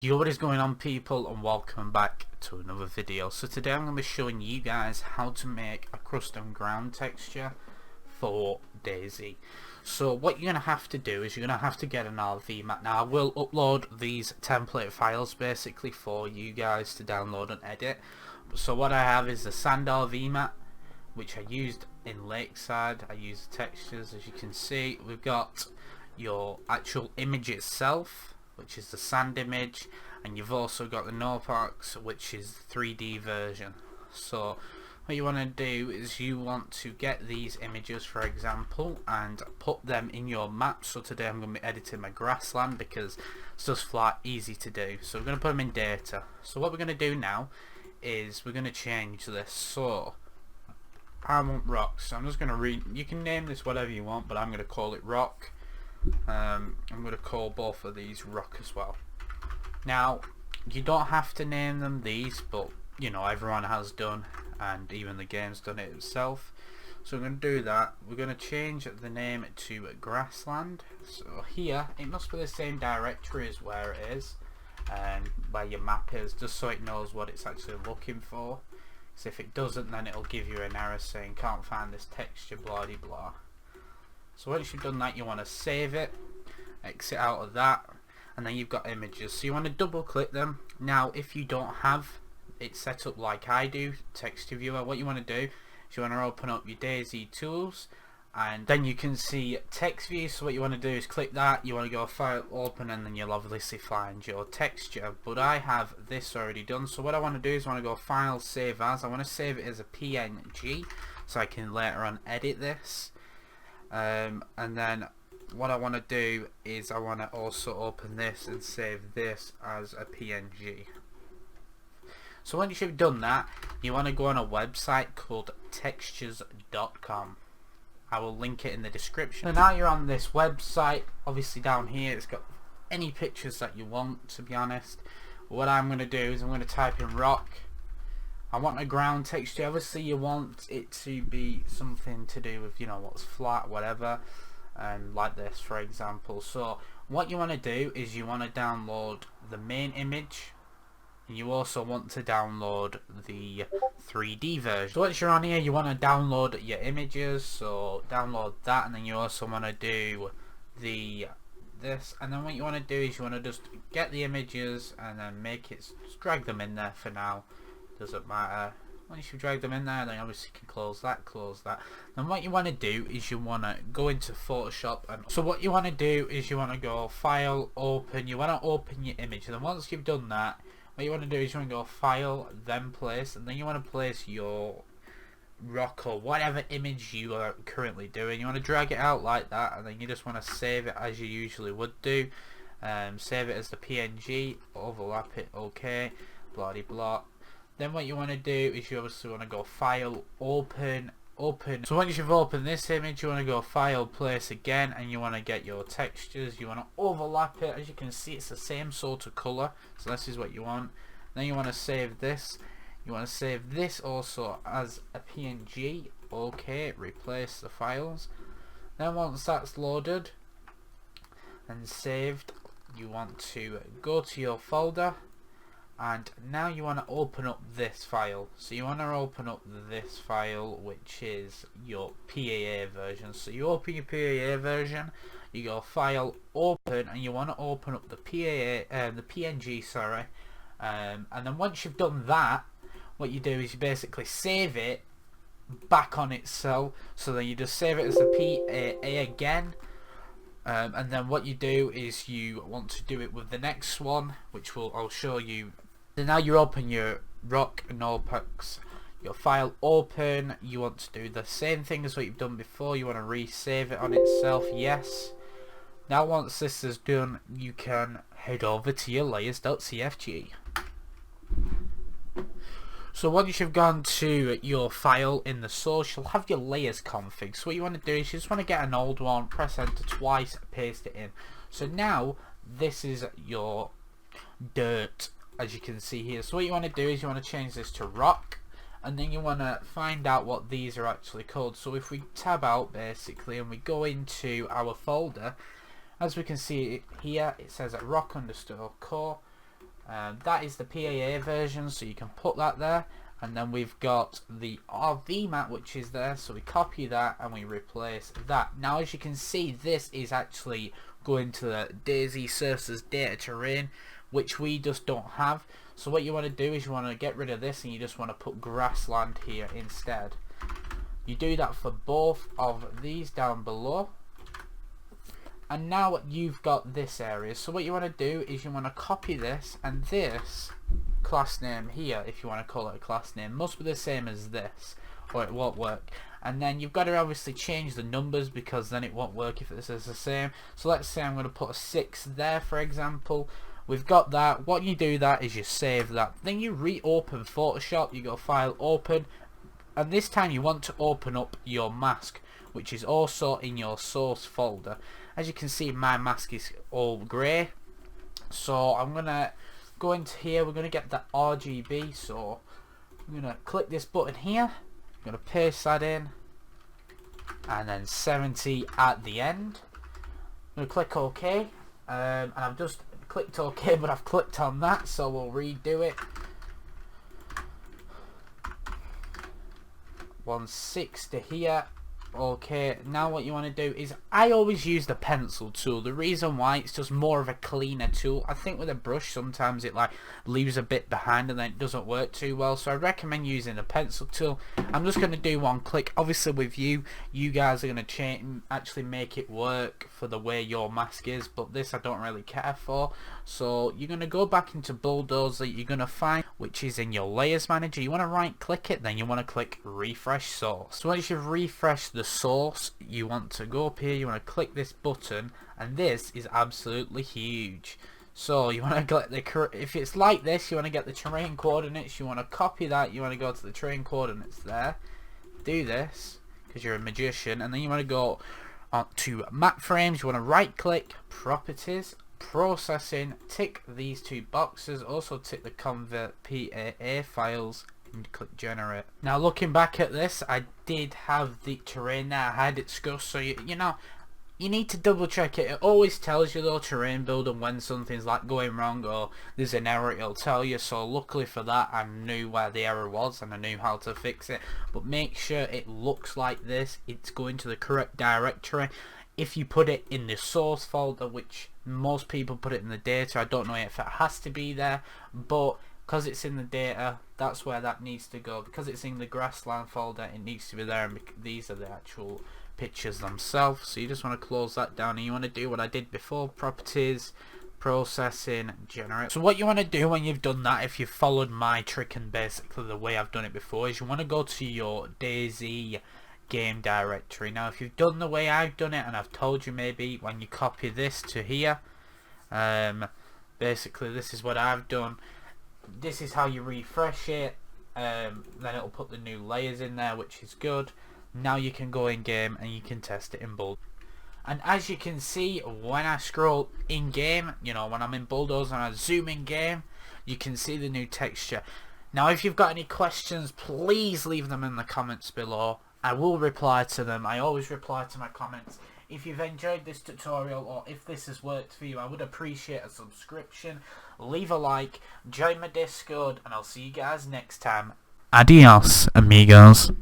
Yo, what is going on, people, and welcome back to another video. So today I'm going to be showing you guys how to make a custom ground texture for Dayz. So what you're going to have to do is you're going to have to get an RV map. Now I will upload these template files basically for you guys to download and edit. So what I have is the sand RV map, which I used in Lakeside. I used the textures. As you can see, we've got your actual image itself, which is the sand image, and you've also got the NoPox, which is the 3D version. So what you want to do is you want to get these images, for example, and put them in your map. So today I'm going to be editing my grassland because it's just flat easy to do. So we're going to put them in data. So what we're going to do now is we're going to change this. So I want rocks. So I'm just going to read. You can name this whatever you want, but I'm going to call it rock. I'm going to call both of these rock as well. Now you don't have to name them these, but you know everyone has done, and even the game's done it itself. So we're going to do that. We're going to change the name to grassland. So here it must be the same directory as where it is and where your map is, just so it knows what it's actually looking for. Because if it doesn't, then it'll give you an error saying can't find this texture, blah de blah. So once you've done that, you want to save it, exit out of that, and then you've got images. So you want to double click them. Now if you don't have it set up like I do, texture viewer, what you want to do is you want to open up your Dayz tools, and then you can see text view. So what you want to do is click that, you want to go file open, and then you'll obviously find your texture. But I have this already done, so what I want to do is I want to go file, save as. I want to save it as a PNG so I can later on edit this. And then what I want to do is I want to also open this and save this as a PNG. So once you've done that, you want to go on a website called textures.com. I will link it in the description. So now you're on this website. Obviously down here it's got any pictures that you want, to be honest. What I'm going to do is I'm going to type in rock. I want a ground texture. Obviously you want it to be something to do with, you know, what's flat, whatever, like this for example. So what you want to do is you want to download the main image, and you also want to download the 3D version. So once you're on here, you want to download your images, so download that, and then you also want to do this, and then what you want to do is you want to just get the images and then make it, just drag them in there for now. Doesn't matter. Once you drag them in there, then obviously you can close that, Then what you want to do is you want to go into Photoshop, and so what you want to do is you want to go file, open. You want to open your image, and then once you've done that, what you want to do is you want to go file, then place, and then you want to place your rock or whatever image you are currently doing. You want to drag it out like that, and then you just want to save it as you usually would do. Save it as the PNG, overlap it, okay, blah de blah. Then what you want to do is you obviously want to go file, open. So once you've opened this image, you want to go file, place again, and you want to get your textures. You want to overlap it. As you can see, it's the same sort of color, so this is what you want. Then you want to save this. You want to save this also as a PNG, okay, replace the files. Then once that's loaded and saved, you want to go to your folder, and now you want to open up this file. So you want to open up this file, which is your PAA version. So you open your PAA version, you go file, open, and you want to open up the the PNG, sorry. And then once you've done that, what you do is you basically save it back on itself. So then you just save it as the PAA again. And then what you do is you want to do it with the next one, which I'll show you. So now you open your rock NoPox, your file, open. You want to do the same thing as what you've done before. You want to resave it on itself, yes. Now once this is done, you can head over to your layers.cfg. So once you've gone to your file in the source, you'll have your layers config. So what you want to do is you just want to get an old one, press enter twice, paste it in. So now this is your dirt, as you can see here. So what you want to do is you want to change this to rock, and then you want to find out what these are actually called. So if we tab out basically and we go into our folder, as we can see here, it says at rock_core. That is the PAA version, so you can put that there. And then we've got the RV map, which is there, so we copy that and we replace that. Now as you can see, this is actually going to the Dayz sources data terrain, which we just don't have. So what you want to do is you want to get rid of this and you just want to put grassland here instead. You do that for both of these down below. And now you've got this area. So what you want to do is you want to copy this, and this class name here, if you want to call it a class name, must be the same as this or it won't work. And then you've got to obviously change the numbers, because then it won't work if this is the same. So let's say I'm going to put a 6 there, for example. We've got that. What you do that is you save that, then you reopen Photoshop, you go file, open, and this time you want to open up your mask, which is also in your source folder. As you can see, my mask is all grey, so I'm gonna go into here. We're gonna get that RGB, so I'm gonna click this button here, I'm gonna paste that in, and then 70 at the end. I'm gonna click OK, and I've just clicked OK, but I've clicked on that, so we'll redo it. 160 here. Okay, now what you want to do is, I always use the pencil tool. The reason why, it's just more of a cleaner tool. I think with a brush sometimes it like leaves a bit behind and then it doesn't work too well, so I recommend using the pencil tool. I'm just going to do one click. Obviously with you guys are going to actually make it work for the way your mask is, but this I don't really care for. So you're going to go back into Bulldozer, you're going to find, which is in your layers manager, you want to right click it, then you want to click refresh source. So once you've refreshed the source, you want to go up here, you want to click this button, and this is absolutely huge. So you want to get the, if it's like this, you want to get the terrain coordinates, you want to copy that, you want to go to the terrain coordinates there, do this because you're a magician, and then you want to go on to map frames, you want to right click, properties, processing, tick these two boxes, also tick the convert PAA files, and click generate. Now looking back at this, I did have the terrain there, I had it scuffed, so you know, you need to double check it. It always tells you though, terrain builder, when something's like going wrong or there's an error, it'll tell you. So luckily for that, I knew where the error was and I knew how to fix it. But make sure it looks like this, it's going to the correct directory. If you put it in the source folder, which most people put it in the data, I don't know if it has to be there, but because it's in the data, that's where that needs to go. Because it's in the grassland folder, it needs to be there, and these are the actual pictures themselves. So you just want to close that down, and you want to do what I did before, properties, processing, generate. So what you want to do when you've done that, if you've followed my trick and basically the way I've done it before, is you want to go to your Dayz game directory. Now if you've done the way I've done it, and I've told you, maybe when you copy this to here, basically this is what I've done. This is how you refresh it, then it'll put the new layers in there, which is good. Now you can go in game and you can test it in Bulldozer. And as you can see, when I scroll in game, you know, when I'm in Bulldozer and I zoom in game, you can see the new texture. Now if you've got any questions, please leave them in the comments below. I will reply to them. I always reply to my comments. If you've enjoyed this tutorial, or if this has worked for you, I would appreciate a subscription, leave a like, join my Discord, and I'll see you guys next time. Adios, amigos.